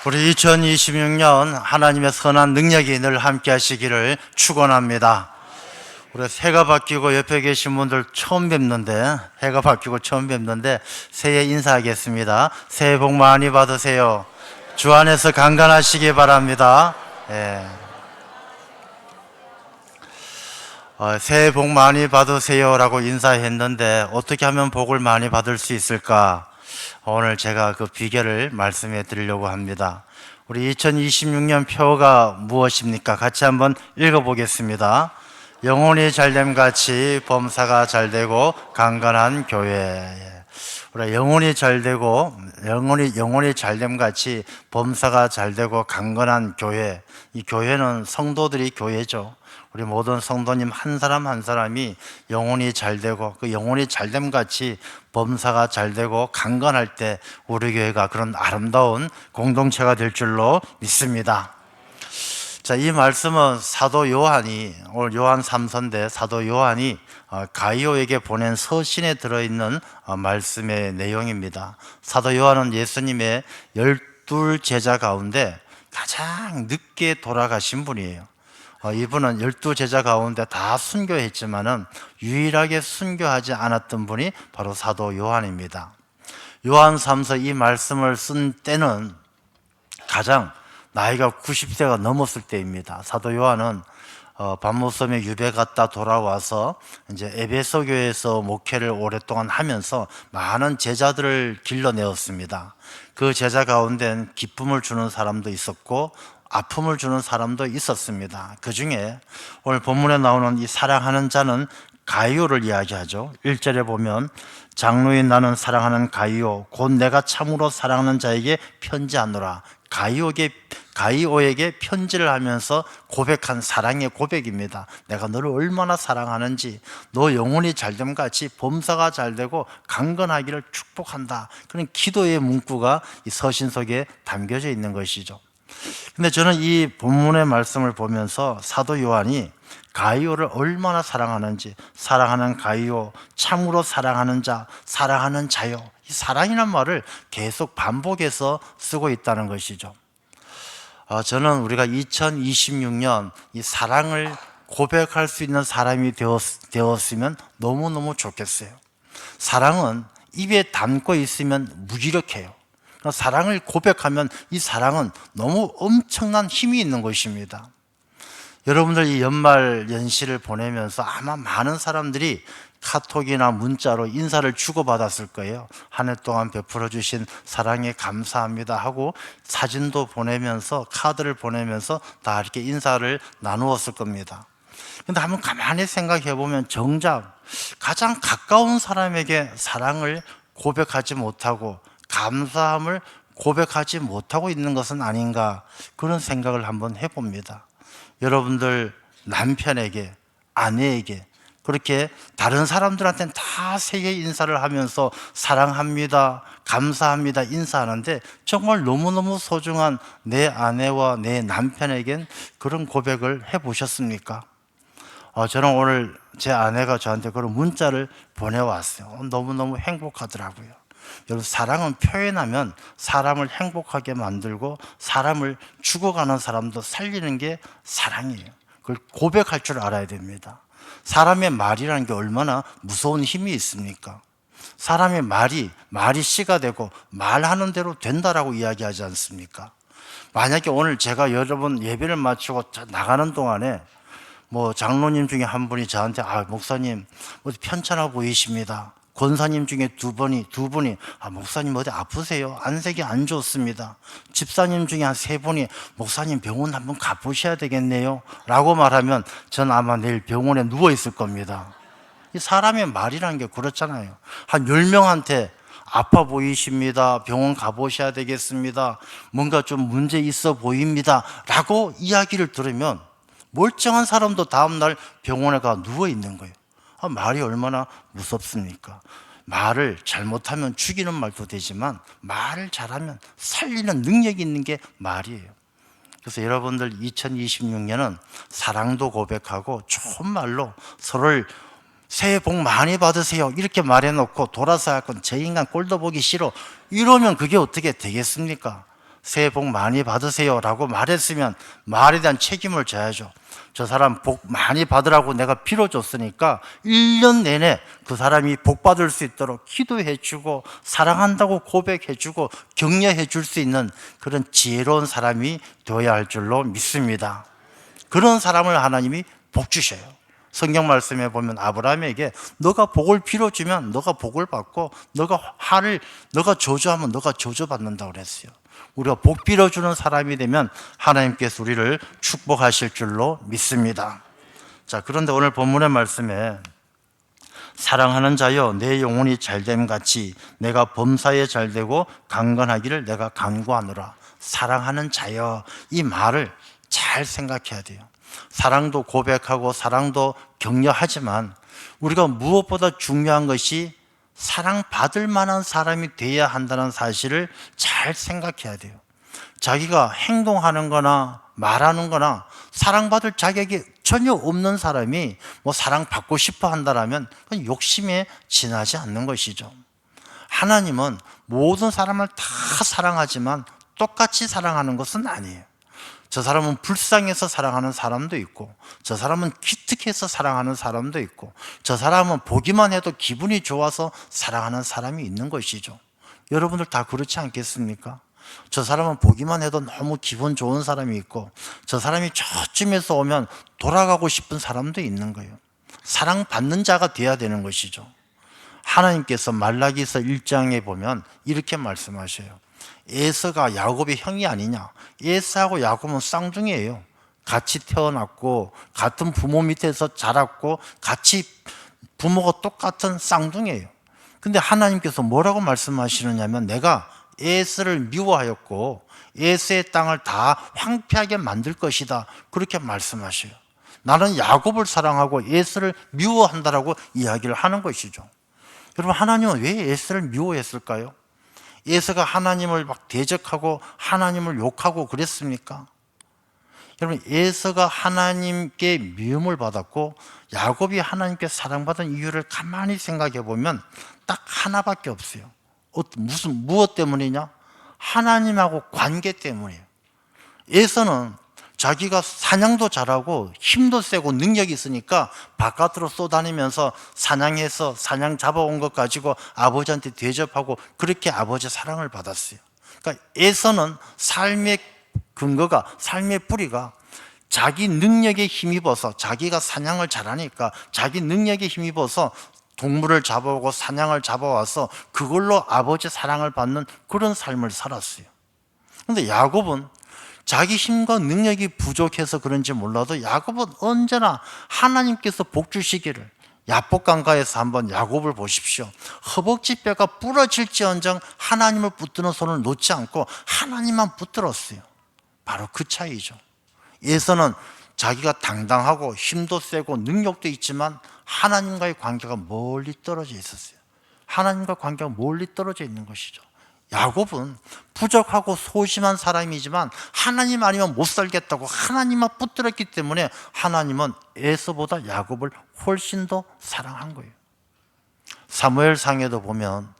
우리 2026년 하나님의 선한 능력이 늘 함께 하시기를 축원합니다. 우리 해가 바뀌고 옆에 계신 분들 처음 뵙는데, 해가 바뀌고 처음 뵙는데 새해 인사하겠습니다. 새해 복 많이 받으세요. 주 안에서 강건하시기 바랍니다. 새해 복 많이 받으세요 라고 인사했는데 어떻게 하면 복을 많이 받을 수 있을까? 오늘 제가 그 비결을 말씀해 드리려고 합니다. 우리 2026년 표가 무엇입니까? 같이 한번 읽어보겠습니다. 영혼이 잘됨 같이 범사가 잘되고 강건한 교회. 우리 영혼이 잘되고 영혼이 잘됨 같이 범사가 잘되고 강건한 교회. 이 교회는 성도들이 교회죠. 우리 모든 성도님 한 사람 한 사람이 영혼이 잘되고 그 영혼이 잘됨 같이 범사가 잘되고 강건할 때 우리 교회가 그런 아름다운 공동체가 될 줄로 믿습니다. 자, 이 말씀은 사도 요한이, 오늘 요한 3서인데 사도 요한이 가이오에게 보낸 서신에 들어있는 말씀의 내용입니다. 사도 요한은 예수님의 12 제자 가운데 가장 늦게 돌아가신 분이에요. 이분은 12 제자 가운데 다 순교했지만은 유일하게 순교하지 않았던 분이 바로 사도 요한입니다. 요한 3서 이 말씀을 쓴 때는 가장 나이가 90세가 넘었을 때입니다. 사도 요한은 반모섬에 유배 갔다 돌아와서 이제 에베소 교회에서 목회를 오랫동안 하면서 많은 제자들을 길러내었습니다. 그 제자 가운데는 기쁨을 주는 사람도 있었고 아픔을 주는 사람도 있었습니다. 그 중에 오늘 본문에 나오는 이 사랑하는 자는 가이오를 이야기하죠. 1절에 보면 장로인 나는 사랑하는 가이오 곧 내가 참으로 사랑하는 자에게 편지하노라. 가이오에게 편지를 하면서 고백한 사랑의 고백입니다. 내가 너를 얼마나 사랑하는지, 너 영혼이 잘됨 같이 범사가 잘되고 강건하기를 축복한다. 그런 기도의 문구가 이 서신 속에 담겨져 있는 것이죠. 근데 저는 이 본문의 말씀을 보면서 사도 요한이 가이오를 얼마나 사랑하는지, 사랑하는 가이오, 참으로 사랑하는 자, 사랑하는 자요, 이 사랑이라는 말을 계속 반복해서 쓰고 있다는 것이죠. 저는 우리가 2026년 이 사랑을 고백할 수 있는 사람이 되었으면 너무너무 좋겠어요. 사랑은 입에 담고 있으면 무기력해요. 사랑을 고백하면 이 사랑은 너무 엄청난 힘이 있는 것입니다. 여러분들 이 연말 연시를 보내면서 아마 많은 사람들이 카톡이나 문자로 인사를 주고받았을 거예요. 한 해 동안 베풀어 주신 사랑에 감사합니다 하고 사진도 보내면서 카드를 보내면서 다 이렇게 인사를 나누었을 겁니다. 근데 한번 가만히 생각해 보면 정작 가장 가까운 사람에게 사랑을 고백하지 못하고 감사함을 고백하지 못하고 있는 것은 아닌가, 그런 생각을 한번 해봅니다. 여러분들 남편에게, 아내에게 그렇게 다른 사람들한테는 다 세계 인사를 하면서 사랑합니다, 감사합니다 인사하는데 정말 너무너무 소중한 내 아내와 내 남편에겐 그런 고백을 해보셨습니까? 저는 오늘 제 아내가 저한테 그런 문자를 보내왔어요. 너무너무 행복하더라고요. 여러분, 사랑은 표현하면 사람을 행복하게 만들고 사람을 죽어가는 사람도 살리는 게 사랑이에요. 그걸 고백할 줄 알아야 됩니다. 사람의 말이라는 게 얼마나 무서운 힘이 있습니까? 사람의 말이 씨가 되고 말하는 대로 된다라고 이야기하지 않습니까? 만약에 오늘 제가 여러분 예배를 마치고 나가는 동안에 장로님 중에 한 분이 저한테 목사님 어디 편찮아 보이십니다. 권사님 중에 두 분이 목사님 어디 아프세요? 안색이 안 좋습니다. 집사님 중에 한 3분이 목사님 병원 한번 가보셔야 되겠네요 라고 말하면 전 아마 내일 병원에 누워 있을 겁니다. 이 사람의 말이라는 게 그렇잖아요. 한 10명한테 아파 보이십니다, 병원 가보셔야 되겠습니다, 뭔가 좀 문제 있어 보입니다 라고 이야기를 들으면 멀쩡한 사람도 다음날 병원에 가 누워 있는 거예요. 말이 얼마나 무섭습니까? 말을 잘못하면 죽이는 말도 되지만 말을 잘하면 살리는 능력이 있는 게 말이에요. 그래서 여러분들 2026년은 사랑도 고백하고 좋은 말로 서로를 새해 복 많이 받으세요 이렇게 말해놓고 돌아서 할 건 저 인간 꼴도 보기 싫어 이러면 그게 어떻게 되겠습니까? 새해 복 많이 받으세요 라고 말했으면 말에 대한 책임을 져야죠. 저 사람 복 많이 받으라고 내가 빌어줬으니까 1년 내내 그 사람이 복 받을 수 있도록 기도해 주고 사랑한다고 고백해 주고 격려해 줄 수 있는 그런 지혜로운 사람이 되어야 할 줄로 믿습니다. 그런 사람을 하나님이 복 주셔요. 성경 말씀에 보면 아브라함에게 너가 복을 빌어주면 너가 복을 받고 너가 저주하면 너가 저주받는다고 그랬어요. 우리가 복 빌어주는 사람이 되면 하나님께서 우리를 축복하실 줄로 믿습니다. 자, 그런데 오늘 본문의 말씀에 사랑하는 자여 내 영혼이 잘됨 같이 내가 범사에 잘되고 강건하기를 내가 간구하노라. 사랑하는 자여, 이 말을 잘 생각해야 돼요. 사랑도 고백하고 사랑도 격려하지만 우리가 무엇보다 중요한 것이 사랑받을 만한 사람이 돼야 한다는 사실을 잘 생각해야 돼요. 자기가 행동하는 거나 말하는 거나 사랑받을 자격이 전혀 없는 사람이 사랑받고 싶어 한다면 그건 욕심에 지나지 않는 것이죠. 하나님은 모든 사람을 다 사랑하지만 똑같이 사랑하는 것은 아니에요. 저 사람은 불쌍해서 사랑하는 사람도 있고, 저 사람은 기특해서 사랑하는 사람도 있고, 저 사람은 보기만 해도 기분이 좋아서 사랑하는 사람이 있는 것이죠. 여러분들 다 그렇지 않겠습니까? 저 사람은 보기만 해도 너무 기분 좋은 사람이 있고, 저 사람이 저쯤에서 오면 돌아가고 싶은 사람도 있는 거예요. 사랑받는 자가 돼야 되는 것이죠. 하나님께서 말라기서 1장에 보면 이렇게 말씀하셔요. 에서가 야곱의 형이 아니냐. 에서하고 야곱은 쌍둥이에요. 같이 태어났고 같은 부모 밑에서 자랐고 같이 부모가 똑같은 쌍둥이에요. 근데 하나님께서 뭐라고 말씀하시느냐면 내가 에서를 미워하였고 에서의 땅을 다 황폐하게 만들 것이다. 그렇게 말씀하셔요. 나는 야곱을 사랑하고 에서를 미워한다라고 이야기를 하는 것이죠. 여러분, 하나님은 왜 에서를 미워했을까요? 에서가 하나님을 막 대적하고 하나님을 욕하고 그랬습니까? 여러분, 에서가 하나님께 미움을 받았고 야곱이 하나님께 사랑받은 이유를 가만히 생각해 보면 딱 하나밖에 없어요. 무엇 때문이냐? 하나님하고 관계 때문이에요. 에서는 자기가 사냥도 잘하고 힘도 세고 능력이 있으니까 바깥으로 쏘다니면서 사냥해서 사냥 잡아온 것 가지고 아버지한테 대접하고 그렇게 아버지의 사랑을 받았어요. 그러니까 에서는 삶의 근거가, 삶의 뿌리가 자기 능력에 힘입어서, 자기가 사냥을 잘하니까 자기 능력에 힘입어서 동물을 잡아오고 사냥을 잡아와서 그걸로 아버지의 사랑을 받는 그런 삶을 살았어요. 그런데 야곱은 자기 힘과 능력이 부족해서 그런지 몰라도 야곱은 언제나 하나님께서 복 주시기를, 야복강가에서 한번 야곱을 보십시오. 허벅지 뼈가 부러질지언정 하나님을 붙드는 손을 놓지 않고 하나님만 붙들었어요. 바로 그 차이죠. 에서는 자기가 당당하고 힘도 세고 능력도 있지만 하나님과의 관계가 멀리 떨어져 있었어요. 하나님과 관계가 멀리 떨어져 있는 것이죠. 야곱은 부족하고 소심한 사람이지만 하나님 아니면 못 살겠다고 하나님만 붙들었기 때문에 하나님은 에서보다 야곱을 훨씬 더 사랑한 거예요. 사무엘상에도 보면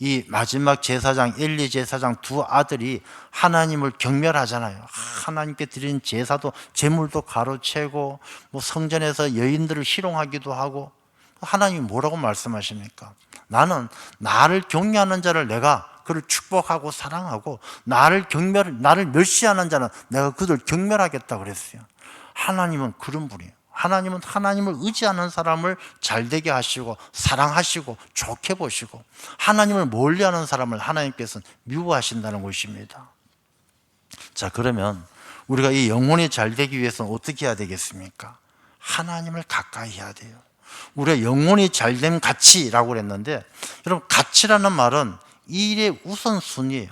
이 마지막 제사장 엘리 제사장 두 아들이 하나님을 경멸하잖아요. 하나님께 드리는 제사도 제물도 가로채고 성전에서 여인들을 희롱하기도 하고. 하나님이 뭐라고 말씀하십니까? 나는 나를 경외하는 자를 내가 그를 축복하고 사랑하고 나를 멸시하는 자는 내가 그들 경멸하겠다 그랬어요. 하나님은 그런 분이에요. 하나님은 하나님을 의지하는 사람을 잘되게 하시고 사랑하시고 좋게 보시고 하나님을 멀리하는 사람을 하나님께서는 미워하신다는 것입니다. 자, 그러면 우리가 이 영혼이 잘되기 위해서는 어떻게 해야 되겠습니까? 하나님을 가까이 해야 돼요. 우리가 영혼이 잘됨 같이라고 그랬는데, 여러분, 같이라는 말은 이 일의 우선순위예요.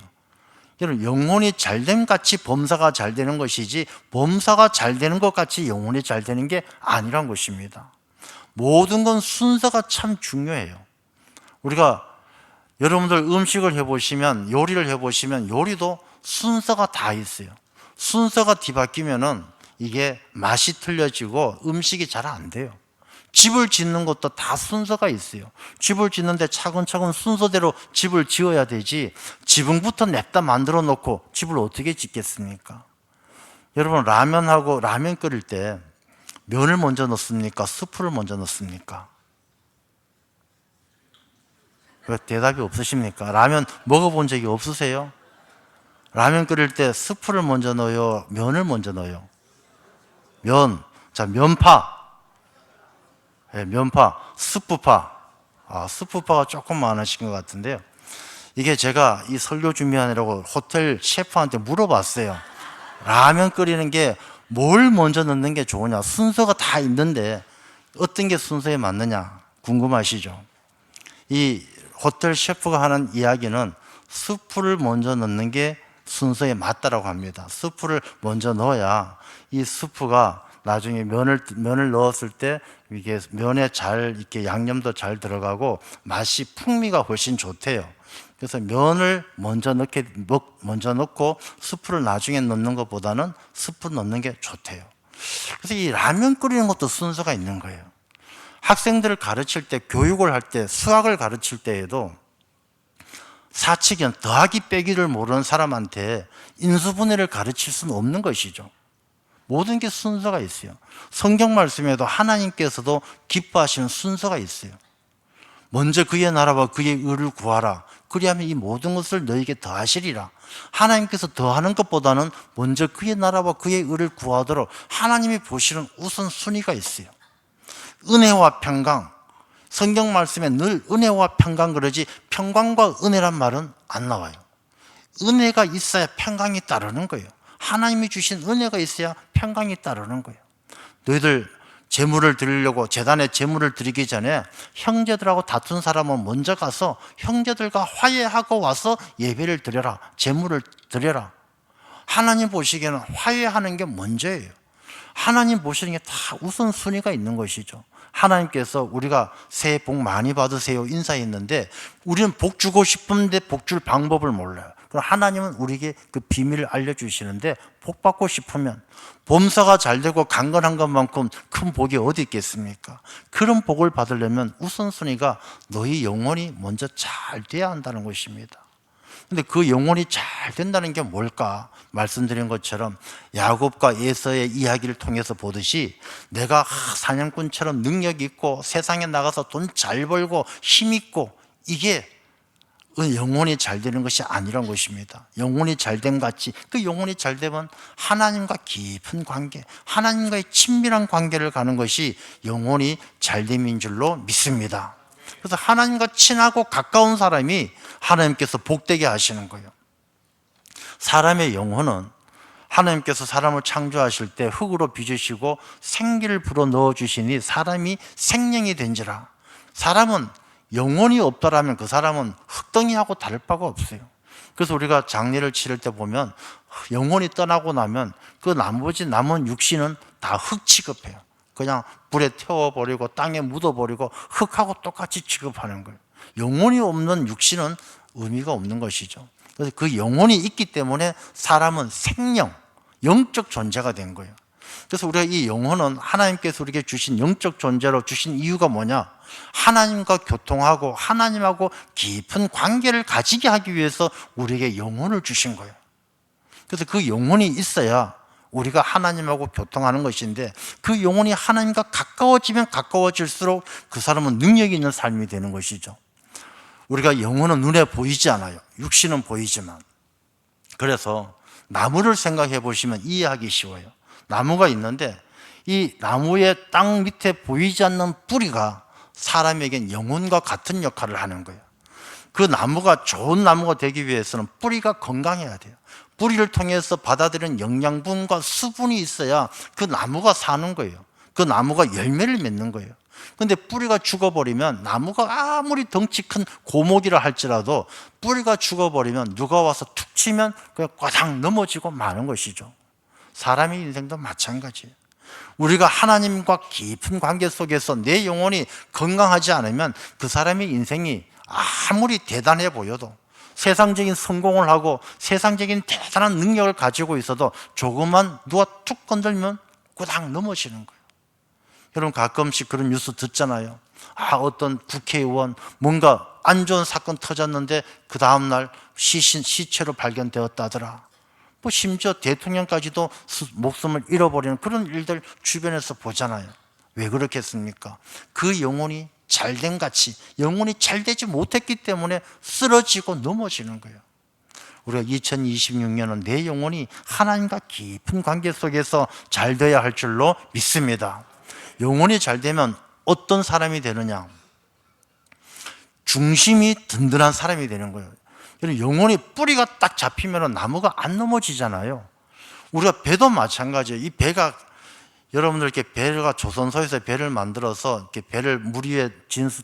여러분, 영혼이 잘됨 같이 범사가 잘 되는 것이지 범사가 잘 되는 것 같이 영혼이 잘 되는 게 아니란 것입니다. 모든 건 순서가 참 중요해요. 우리가 여러분들 음식을 해보시면, 요리를 해보시면 요리도 순서가 다 있어요. 순서가 뒤바뀌면은 이게 맛이 틀려지고 음식이 잘 안 돼요. 집을 짓는 것도 다 순서가 있어요. 집을 짓는데 차근차근 순서대로 집을 지어야 되지, 지붕부터 냅다 만들어 놓고 집을 어떻게 짓겠습니까? 여러분, 라면 끓일 때 면을 먼저 넣습니까? 스프를 먼저 넣습니까? 왜 대답이 없으십니까? 라면 먹어본 적이 없으세요? 라면 끓일 때 스프를 먼저 넣어요? 면을 먼저 넣어요? 면. 자, 면파. 네, 면파. 스프파. 스프파가 조금 많으신 것 같은데요. 이게 제가 이 설교 준비하느라고 호텔 셰프한테 물어봤어요. 라면 끓이는 게 뭘 먼저 넣는 게 좋으냐? 순서가 다 있는데 어떤 게 순서에 맞느냐? 궁금하시죠? 이 호텔 셰프가 하는 이야기는 스프를 먼저 넣는 게 순서에 맞다라고 합니다. 스프를 먼저 넣어야 이 스프가 나중에 면을 넣었을 때 이게 면에 잘 이렇게 양념도 잘 들어가고 맛이 풍미가 훨씬 좋대요. 그래서 면을 먼저 넣고 스프를 나중에 넣는 것보다는 스프 넣는 게 좋대요. 그래서 이 라면 끓이는 것도 순서가 있는 거예요. 학생들을 가르칠 때, 교육을 할 때, 수학을 가르칠 때에도 사칙은 더하기 빼기를 모르는 사람한테 인수분해를 가르칠 수는 없는 것이죠. 모든 게 순서가 있어요. 성경 말씀에도 하나님께서도 기뻐하시는 순서가 있어요. 먼저 그의 나라와 그의 의를 구하라. 그리하면 이 모든 것을 너에게 더하시리라. 하나님께서 더하는 것보다는 먼저 그의 나라와 그의 의를 구하도록 하나님이 보시는 우선순위가 있어요. 은혜와 평강. 성경 말씀에 늘 은혜와 평강 그러지 평강과 은혜란 말은 안 나와요. 은혜가 있어야 평강이 따르는 거예요. 하나님이 주신 은혜가 있어야 평강이 따르는 거예요. 너희들 제물을 드리려고 제단에 제물을 드리기 전에 형제들하고 다툰 사람은 먼저 가서 형제들과 화해하고 와서 예배를 드려라. 제물을 드려라. 하나님 보시기에는 화해하는 게 먼저예요. 하나님 보시는 게 다 우선순위가 있는 것이죠. 하나님께서 우리가 새해 복 많이 받으세요 인사했는데 우리는 복 주고 싶은데 복 줄 방법을 몰라요. 그럼 하나님은 우리에게 그 비밀을 알려주시는데 복 받고 싶으면 범사가 잘 되고 강건한 것만큼 큰 복이 어디 있겠습니까? 그런 복을 받으려면 우선순위가 너희 영혼이 먼저 잘 돼야 한다는 것입니다. 근데 그 영혼이 잘 된다는 게 뭘까? 말씀드린 것처럼 야곱과 에서의 이야기를 통해서 보듯이 내가 사냥꾼처럼 능력 있고 세상에 나가서 돈 잘 벌고 힘 있고 이게 영혼이 잘 되는 것이 아니란 것입니다. 영혼이 잘됨 같이 그 영혼이 잘 되면 하나님과 깊은 관계, 하나님과의 친밀한 관계를 가는 것이 영혼이 잘됨인 줄로 믿습니다. 그래서 하나님과 친하고 가까운 사람이 하나님께서 복되게 하시는 거예요. 사람의 영혼은 하나님께서 사람을 창조하실 때 흙으로 빚으시고 생기를 불어넣어 주시니 사람이 생명이 된지라. 사람은 영혼이 없더라면 그 사람은 흙덩이하고 다를 바가 없어요. 그래서 우리가 장례를 치를 때 보면 영혼이 떠나고 나면 그 나머지 남은 육신은 다 흙 취급해요. 그냥 불에 태워버리고 땅에 묻어버리고 흙하고 똑같이 취급하는 거예요. 영혼이 없는 육신은 의미가 없는 것이죠. 그래서 그 영혼이 있기 때문에 사람은 생명, 영적 존재가 된 거예요. 그래서 우리가 이 영혼은 하나님께서 우리에게 주신 영적 존재로 주신 이유가 뭐냐? 하나님과 교통하고 하나님하고 깊은 관계를 가지게 하기 위해서 우리에게 영혼을 주신 거예요. 그래서 그 영혼이 있어야 우리가 하나님하고 교통하는 것인데 그 영혼이 하나님과 가까워지면 가까워질수록 그 사람은 능력이 있는 삶이 되는 것이죠. 우리가 영혼은 눈에 보이지 않아요. 육신은 보이지만. 그래서 나무를 생각해 보시면 이해하기 쉬워요. 나무가 있는데 이 나무의 땅 밑에 보이지 않는 뿌리가 사람에겐 영혼과 같은 역할을 하는 거예요. 그 나무가 좋은 나무가 되기 위해서는 뿌리가 건강해야 돼요. 뿌리를 통해서 받아들이는 영양분과 수분이 있어야 그 나무가 사는 거예요. 그 나무가 열매를 맺는 거예요. 근데 뿌리가 죽어버리면 나무가 아무리 덩치 큰 고목이라 할지라도 뿌리가 죽어버리면 누가 와서 툭 치면 그냥 꽈당 넘어지고 마는 것이죠. 사람의 인생도 마찬가지예요. 우리가 하나님과 깊은 관계 속에서 내 영혼이 건강하지 않으면 그 사람의 인생이 아무리 대단해 보여도 세상적인 성공을 하고 세상적인 대단한 능력을 가지고 있어도 조금만 누가 툭 건들면 꽈당 넘어지는 거예요. 여러분 가끔씩 그런 뉴스 듣잖아요. 어떤 국회의원 뭔가 안 좋은 사건 터졌는데 그 다음날 시체로 발견되었다더라. 뭐 심지어 대통령까지도 목숨을 잃어버리는 그런 일들 주변에서 보잖아요. 왜 그렇겠습니까? 그 영혼이 잘된 같이 영혼이 잘되지 못했기 때문에 쓰러지고 넘어지는 거예요. 우리가 2026년은 내 영혼이 하나님과 깊은 관계 속에서 잘 되어야 할 줄로 믿습니다. 영혼이 잘 되면 어떤 사람이 되느냐? 중심이 든든한 사람이 되는 거예요. 영혼이 뿌리가 딱 잡히면 나무가 안 넘어지잖아요. 우리가 배도 마찬가지예요. 이 배가 여러분들 이렇게 배가 조선소에서 배를 만들어서 이렇게 배를 물 위에 진수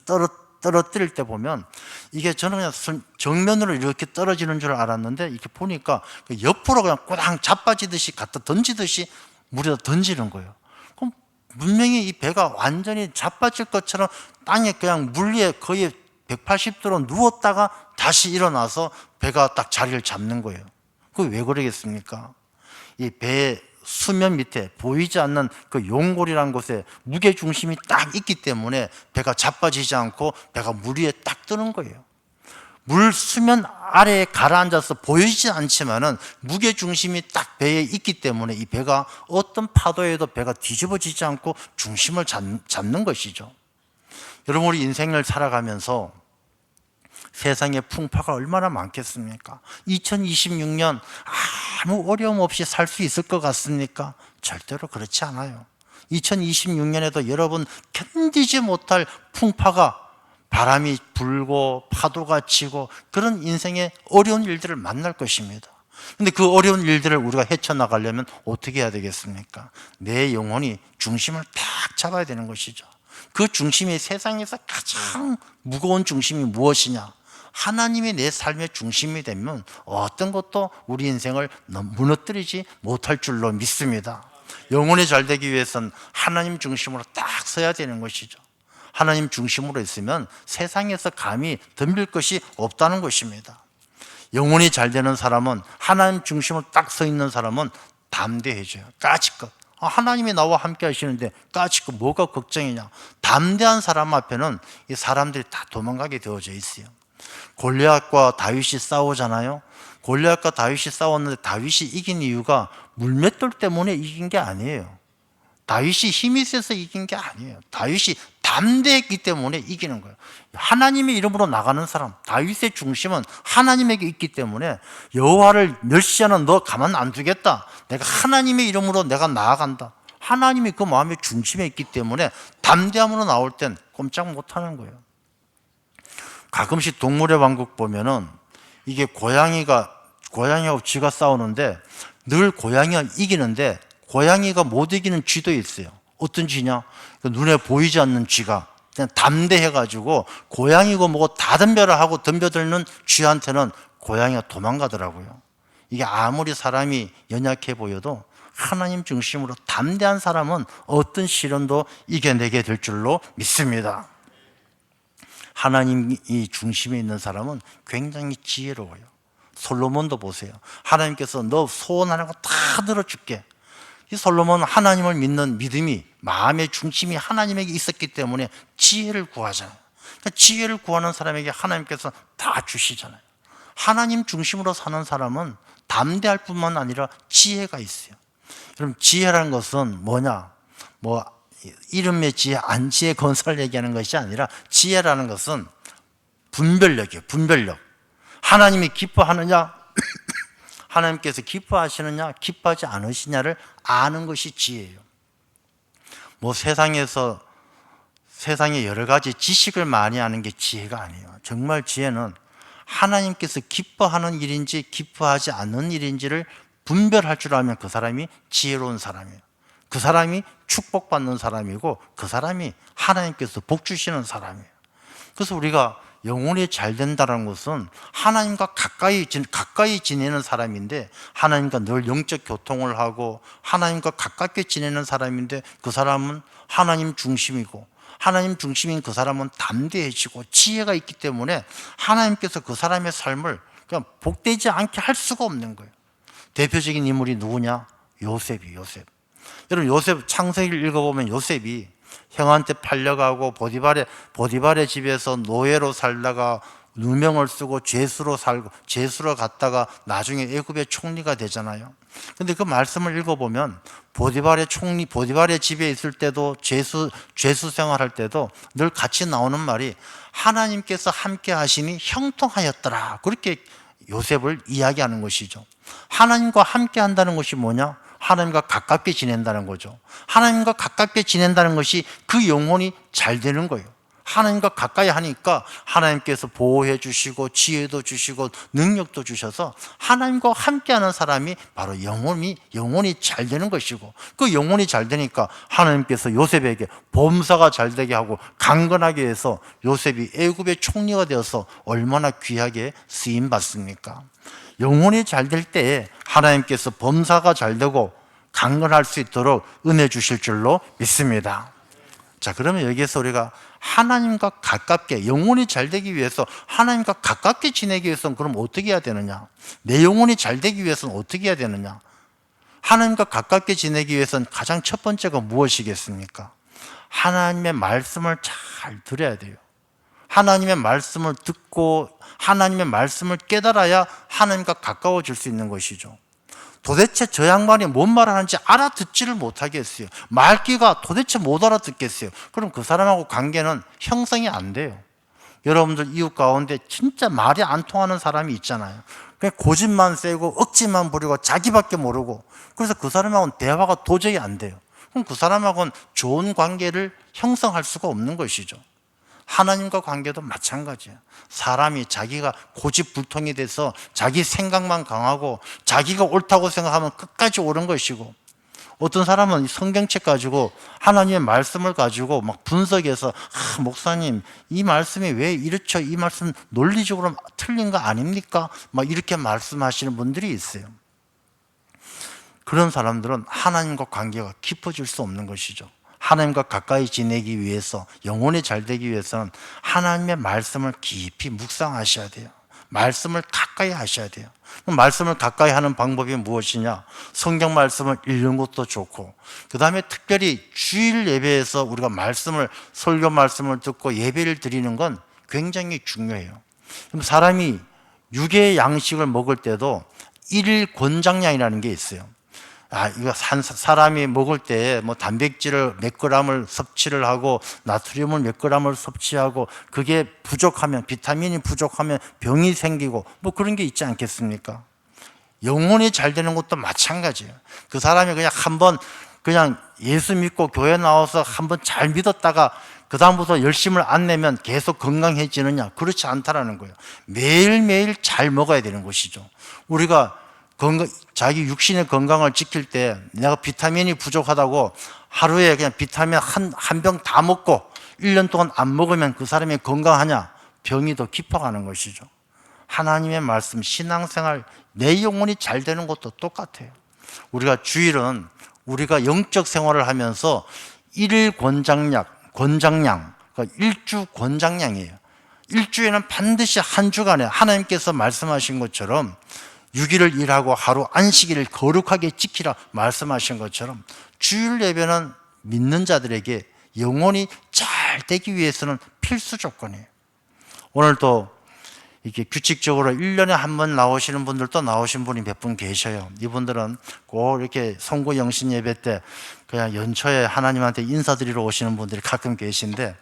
떨어뜨릴 때 보면 이게 저는 그냥 정면으로 이렇게 떨어지는 줄 알았는데 이렇게 보니까 옆으로 그냥 꼬당 자빠지듯이 갖다 던지듯이 물에다 던지는 거예요. 그럼 분명히 이 배가 완전히 자빠질 것처럼 땅에 그냥 물 위에 거의 180도로 누웠다가 다시 일어나서 배가 딱 자리를 잡는 거예요. 그게 왜 그러겠습니까? 이 배의 수면 밑에 보이지 않는 그 용골이라는 곳에 무게중심이 딱 있기 때문에 배가 자빠지지 않고 배가 물 위에 딱 뜨는 거예요. 물 수면 아래에 가라앉아서 보이지 않지만은 무게중심이 딱 배에 있기 때문에 이 배가 어떤 파도에도 배가 뒤집어지지 않고 중심을 잡는 것이죠. 여러분, 우리 인생을 살아가면서 세상에 풍파가 얼마나 많겠습니까? 2026년 아무 어려움 없이 살 수 있을 것 같습니까? 절대로 그렇지 않아요. 2026년에도 여러분 견디지 못할 풍파가 바람이 불고 파도가 치고 그런 인생의 어려운 일들을 만날 것입니다. 근데 그 어려운 일들을 우리가 헤쳐나가려면 어떻게 해야 되겠습니까? 내 영혼이 중심을 딱 잡아야 되는 것이죠. 그 중심이 세상에서 가장 무거운 중심이 무엇이냐? 하나님이 내 삶의 중심이 되면 어떤 것도 우리 인생을 무너뜨리지 못할 줄로 믿습니다. 영혼이 잘 되기 위해서는 하나님 중심으로 딱 서야 되는 것이죠. 하나님 중심으로 있으면 세상에서 감히 덤빌 것이 없다는 것입니다. 영혼이 잘 되는 사람은, 하나님 중심으로 딱 서 있는 사람은 담대해져요. 까짓것. 하나님이 나와 함께 하시는데 까짓것 뭐가 걱정이냐? 담대한 사람 앞에는 이 사람들이 다 도망가게 되어져 있어요. 골리앗과 다윗이 싸우잖아요. 골리앗과 다윗이 싸웠는데 다윗이 이긴 이유가 물맷돌 때문에 이긴 게 아니에요. 다윗이 힘이 세서 이긴 게 아니에요. 다윗이 담대했기 때문에 이기는 거예요. 하나님의 이름으로 나가는 사람, 다윗의 중심은 하나님에게 있기 때문에 여호와를 멸시하는 너 가만 안 두겠다. 내가 하나님의 이름으로 내가 나아간다. 하나님이 그 마음의 중심에 있기 때문에 담대함으로 나올 땐 꼼짝 못하는 거예요. 가끔씩 동물의 왕국 보면은 이게 고양이하고 쥐가 싸우는데 늘 고양이가 이기는데 고양이가 못 이기는 쥐도 있어요. 어떤 쥐냐? 눈에 보이지 않는 쥐가 그냥 담대해가지고 고양이고 뭐고 다 덤벼라 하고 덤벼들는 쥐한테는 고양이가 도망가더라고요. 이게 아무리 사람이 연약해 보여도 하나님 중심으로 담대한 사람은 어떤 시련도 이겨내게 될 줄로 믿습니다. 하나님이 중심에 있는 사람은 굉장히 지혜로워요. 솔로몬도 보세요. 하나님께서 너 소원하는 거 다 들어줄게. 이 솔로몬은 하나님을 믿는 믿음이, 마음의 중심이 하나님에게 있었기 때문에 지혜를 구하잖아요. 그러니까 지혜를 구하는 사람에게 하나님께서 다 주시잖아요. 하나님 중심으로 사는 사람은 담대할 뿐만 아니라 지혜가 있어요. 그럼 지혜라는 것은 뭐냐? 이름의 지혜, 안지혜 건설 얘기하는 것이 아니라 지혜라는 것은 분별력이에요. 분별력. 하나님이 기뻐하느냐, 하나님께서 기뻐하시느냐, 기뻐하지 않으시냐를 아는 것이 지혜예요. 세상에 여러 가지 지식을 많이 아는 게 지혜가 아니에요. 정말 지혜는 하나님께서 기뻐하는 일인지 기뻐하지 않는 일인지를 분별할 줄 알면 그 사람이 지혜로운 사람이에요. 그 사람이 축복받는 사람이고 그 사람이 하나님께서 복 주시는 사람이에요. 그래서 우리가 영혼이 잘 된다는 것은 하나님과 가까이 지내는 사람인데, 하나님과 늘 영적 교통을 하고 하나님과 가깝게 지내는 사람인데 그 사람은 하나님 중심이고, 하나님 중심인 그 사람은 담대해지고 지혜가 있기 때문에 하나님께서 그 사람의 삶을 그냥 복되지 않게 할 수가 없는 거예요. 대표적인 인물이 누구냐? 요셉이. 여러분, 요셉 창세기를 읽어보면 요셉이 형한테 팔려가고 보디발의 집에서 노예로 살다가 누명을 쓰고 죄수로 살고 죄수로 갔다가 나중에 애굽의 총리가 되잖아요. 근데 그 말씀을 읽어보면 보디발의 집에 있을 때도 죄수 생활할 때도 늘 같이 나오는 말이 하나님께서 함께 하시니 형통하였더라. 그렇게 요셉을 이야기하는 것이죠. 하나님과 함께 한다는 것이 뭐냐? 하나님과 가깝게 지낸다는 거죠. 하나님과 가깝게 지낸다는 것이 그 영혼이 잘 되는 거예요. 하나님과 가까이 하니까 하나님께서 보호해 주시고 지혜도 주시고 능력도 주셔서 하나님과 함께하는 사람이 바로 영혼이 잘 되는 것이고, 그 영혼이 잘 되니까 하나님께서 요셉에게 범사가 잘 되게 하고 강건하게 해서 요셉이 애굽의 총리가 되어서 얼마나 귀하게 쓰임 받습니까? 영혼이 잘 될 때에 하나님께서 범사가 잘 되고 강건할 수 있도록 은혜 주실 줄로 믿습니다. 자, 그러면 여기에서 우리가 하나님과 가깝게, 영혼이 잘 되기 위해서 하나님과 가깝게 지내기 위해서는 그럼 어떻게 해야 되느냐? 내 영혼이 잘 되기 위해서는 어떻게 해야 되느냐? 하나님과 가깝게 지내기 위해서는 가장 첫 번째가 무엇이겠습니까? 하나님의 말씀을 잘 들어야 돼요. 하나님의 말씀을 듣고 하나님의 말씀을 깨달아야 하나님과 가까워질 수 있는 것이죠. 도대체 저 양반이 뭔 말을 하는지 알아듣지를 못하겠어요. 말귀가 도대체 못 알아듣겠어요. 그럼 그 사람하고 관계는 형성이 안 돼요. 여러분들 이웃 가운데 진짜 말이 안 통하는 사람이 있잖아요. 그냥 고집만 세고 억지만 부리고 자기밖에 모르고, 그래서 그 사람하고는 대화가 도저히 안 돼요. 그럼 그 사람하고는 좋은 관계를 형성할 수가 없는 것이죠. 하나님과 관계도 마찬가지예요. 사람이 자기가 고집불통이 돼서 자기 생각만 강하고 자기가 옳다고 생각하면 끝까지 옳은 것이고, 어떤 사람은 성경책 가지고 하나님의 말씀을 가지고 막 분석해서 목사님 이 말씀이 왜 이렇죠? 이 말씀 논리적으로 틀린 거 아닙니까? 막 이렇게 말씀하시는 분들이 있어요. 그런 사람들은 하나님과 관계가 깊어질 수 없는 것이죠. 하나님과 가까이 지내기 위해서, 영혼이 잘 되기 위해서는 하나님의 말씀을 깊이 묵상하셔야 돼요. 말씀을 가까이 하셔야 돼요. 말씀을 가까이 하는 방법이 무엇이냐? 성경 말씀을 읽는 것도 좋고, 그 다음에 특별히 주일 예배에서 우리가 설교 말씀을 듣고 예배를 드리는 건 굉장히 중요해요. 사람이 육의 양식을 먹을 때도 일일 권장량이라는 게 있어요. 이거 사람이 먹을 때 뭐 단백질을 몇 그램을 섭취를 하고 나트륨을 몇 그램을 섭취하고 그게 부족하면, 비타민이 부족하면 병이 생기고 뭐 그런 게 있지 않겠습니까? 영혼이 잘 되는 것도 마찬가지예요. 그 사람이 그냥 예수 믿고 교회 나와서 한번 잘 믿었다가 그 다음부터 열심을 안 내면 계속 건강해지느냐? 그렇지 않다라는 거예요. 매일매일 잘 먹어야 되는 것이죠. 우리가 자기 육신의 건강을 지킬 때 내가 비타민이 부족하다고 하루에 그냥 비타민 한 병 다 먹고 1년 동안 안 먹으면 그 사람이 건강하냐? 병이 더 깊어가는 것이죠. 하나님의 말씀, 신앙생활, 내 영혼이 잘 되는 것도 똑같아요. 우리가 주일은 우리가 영적 생활을 하면서 일일 권장량, 그러니까 일주 권장량이에요. 일주에는 반드시 한 주간에 하나님께서 말씀하신 것처럼 6일을 일하고 하루 안식일을 거룩하게 지키라 말씀하신 것처럼 주일 예배는 믿는 자들에게 영혼이 잘 되기 위해서는 필수 조건이에요. 오늘도 이렇게 규칙적으로 1년에 한 번 나오시는 분들도 나오신 분이 몇 분 계셔요. 이분들은 꼭 이렇게 송구 영신 예배 때 그냥 연초에 하나님한테 인사드리러 오시는 분들이 가끔 계신데,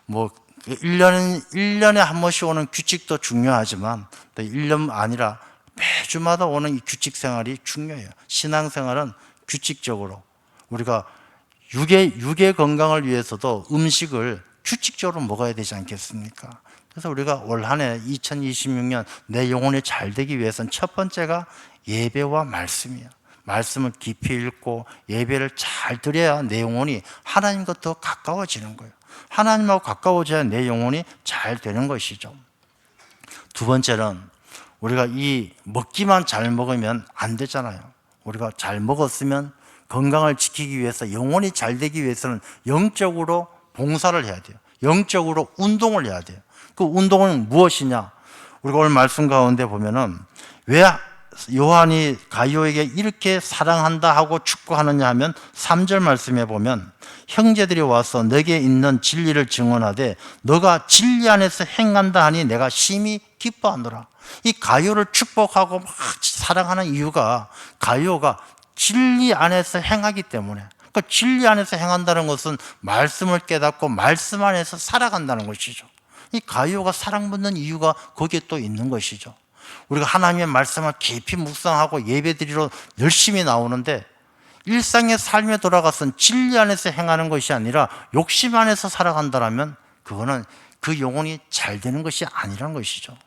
뭐 1년에 한 번씩 오는 규칙도 중요하지만 또 1년 아니라 매주마다 오는 이 규칙 생활이 중요해요. 신앙생활은 규칙적으로 우리가 육의 건강을 위해서도 음식을 규칙적으로 먹어야 되지 않겠습니까? 그래서 우리가 올 한 해 2026년 내 영혼이 잘 되기 위해서는 첫 번째가 예배와 말씀이에요. 말씀을 깊이 읽고 예배를 잘 드려야 내 영혼이 하나님과 더 가까워지는 거예요. 하나님하고 가까워져야 내 영혼이 잘 되는 것이죠. 두 번째는 우리가 이 먹기만 잘 먹으면 안 되잖아요. 우리가 잘 먹었으면 건강을 지키기 위해서, 영혼이 잘 되기 위해서는 영적으로 봉사를 해야 돼요. 영적으로 운동을 해야 돼요. 그 운동은 무엇이냐? 우리가 오늘 말씀 가운데 보면은 왜 요한이 가룟에게 이렇게 사랑한다 하고 축복하느냐 하면 3절 말씀에 보면 형제들이 와서 내게 있는 진리를 증언하되 너가 진리 안에서 행한다 하니 내가 심히 기뻐하노라. 이 가룟을 축복하고 막 사랑하는 이유가 가룟가 진리 안에서 행하기 때문에, 그러니까 진리 안에서 행한다는 것은 말씀을 깨닫고 말씀 안에서 살아간다는 것이죠. 이 가룟가 사랑받는 이유가 거기에 또 있는 것이죠. 우리가 하나님의 말씀을 깊이 묵상하고 예배드리러 열심히 나오는데 일상의 삶에 돌아가서는 진리 안에서 행하는 것이 아니라 욕심 안에서 살아간다면 그거는 그 영혼이 잘 되는 것이 아니라는 것이죠.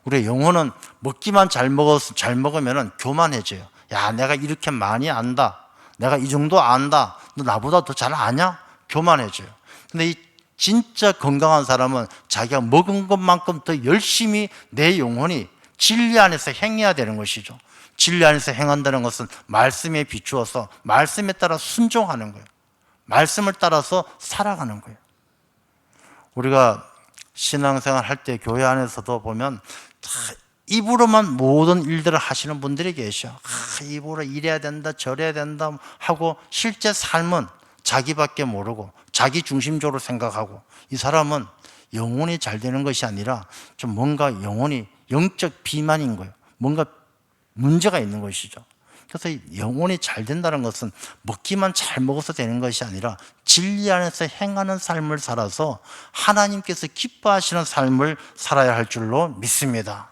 우리의 영혼은 먹기만 잘 먹으면 교만해져요. 야, 내가 이렇게 많이 안다. 내가 이 정도 안다. 너 나보다 더 잘 아냐? 교만해져요. 근데 이 진짜 건강한 사람은 자기가 먹은 것만큼 더 열심히 내 영혼이 진리 안에서 행해야 되는 것이죠. 진리 안에서 행한다는 것은 말씀에 비추어서 말씀에 따라 순종하는 거예요. 말씀을 따라서 살아가는 거예요. 우리가 신앙생활 할 때 교회 안에서도 보면 다 입으로만 모든 일들을 하시는 분들이 계셔. 입으로 이래야 된다 저래야 된다 하고 실제 삶은 자기밖에 모르고 자기 중심적으로 생각하고, 이 사람은 영혼이 잘 되는 것이 아니라 좀 뭔가 영혼이 영적 비만인 거예요. 뭔가 문제가 있는 것이죠. 그래서 영혼이 잘 된다는 것은 먹기만 잘 먹어서 되는 것이 아니라 진리 안에서 행하는 삶을 살아서 하나님께서 기뻐하시는 삶을 살아야 할 줄로 믿습니다.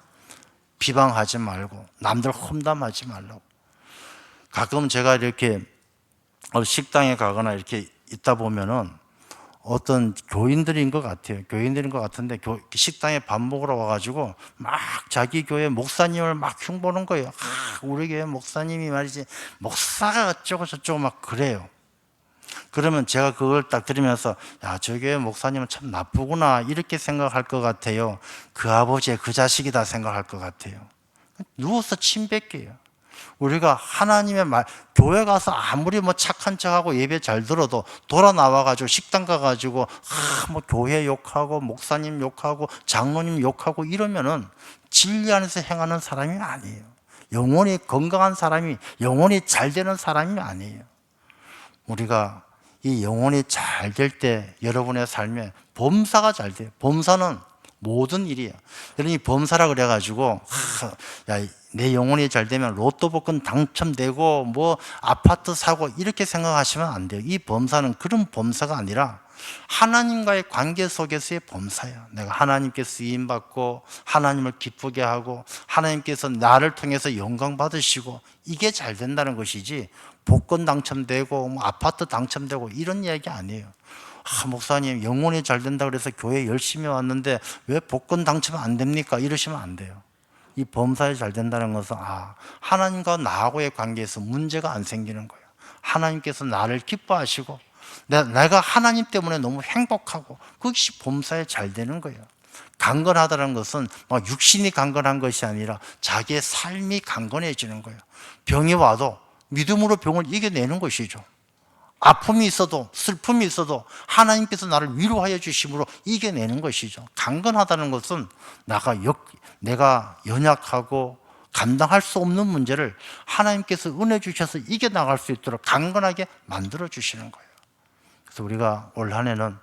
비방하지 말고 남들 험담하지 말라고. 가끔 제가 이렇게 식당에 가거나 이렇게 있다 보면은 어떤 교인들인 것 같아요. 교인들인 것 같은데 식당에 밥 먹으러 와가지고 막 자기 교회 목사님을 막 흉보는 거예요. 우리 교회 목사님이 말이지 목사가 어쩌고 저쩌고 막 그래요. 그러면 제가 그걸 딱 들으면서 야, 저 교회 목사님은 참 나쁘구나 이렇게 생각할 것 같아요. 그 아버지의 그 자식이다 생각할 것 같아요. 누워서 침 뱉게요. 우리가 하나님의 말, 교회 가서 아무리 뭐 착한 척하고 예배 잘 들어도 돌아 나와가지고 식당 가가지고 뭐 교회 욕하고 목사님 욕하고 장로님 욕하고 이러면은 진리 안에서 행하는 사람이 아니에요. 영혼이 건강한 사람이, 영혼이 잘 되는 사람이 아니에요. 우리가 이 영혼이 잘 될 때 여러분의 삶에 범사가 잘 돼요. 범사는 모든 일이에요. 여러분 이 범사라 그래가지고 야, 내 영혼이 잘 되면 로또 복권 당첨되고 뭐 아파트 사고 이렇게 생각하시면 안 돼요. 이 범사는 그런 범사가 아니라 하나님과의 관계 속에서의 범사예요. 내가 하나님께 쓰임받고 하나님을 기쁘게 하고 하나님께서 나를 통해서 영광 받으시고 이게 잘 된다는 것이지, 복권 당첨되고 뭐 아파트 당첨되고 이런 이야기 아니에요. 목사님 영혼이 잘 된다 그래서 교회 열심히 왔는데 왜 복권 당첨 안 됩니까? 이러시면 안 돼요. 이 범사에 잘 된다는 것은 하나님과 나하고의 관계에서 문제가 안 생기는 거예요. 하나님께서 나를 기뻐하시고 내가 하나님 때문에 너무 행복하고 그것이 범사에 잘 되는 거예요. 강건하다는 것은 막 육신이 강건한 것이 아니라 자기의 삶이 강건해지는 거예요. 병이 와도 믿음으로 병을 이겨내는 것이죠. 아픔이 있어도 슬픔이 있어도 하나님께서 나를 위로하여 주심으로 이겨내는 것이죠. 강건하다는 것은 내가 연약하고 감당할 수 없는 문제를 하나님께서 은혜 주셔서 이겨나갈 수 있도록 강건하게 만들어 주시는 거예요. 그래서 우리가 올 한 해는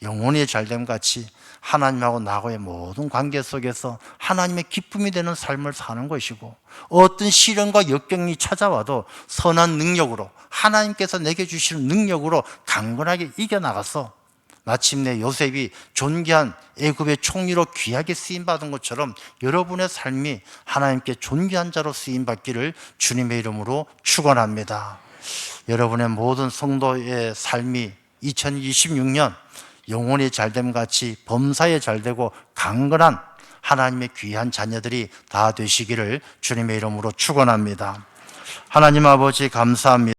영혼이 잘됨 같이 하나님하고 나하고의 모든 관계 속에서 하나님의 기쁨이 되는 삶을 사는 것이고, 어떤 시련과 역경이 찾아와도 선한 능력으로 하나님께서 내게 주시는 능력으로 강건하게 이겨나가서 마침내 요셉이 존귀한 애굽의 총리로 귀하게 쓰임받은 것처럼 여러분의 삶이 하나님께 존귀한 자로 쓰임받기를 주님의 이름으로 축원합니다. 여러분의 모든 성도의 삶이 2026년 영혼이 잘됨 같이 범사에 잘되고 강건한 하나님의 귀한 자녀들이 다 되시기를 주님의 이름으로 축원합니다. 하나님 아버지 감사합니다.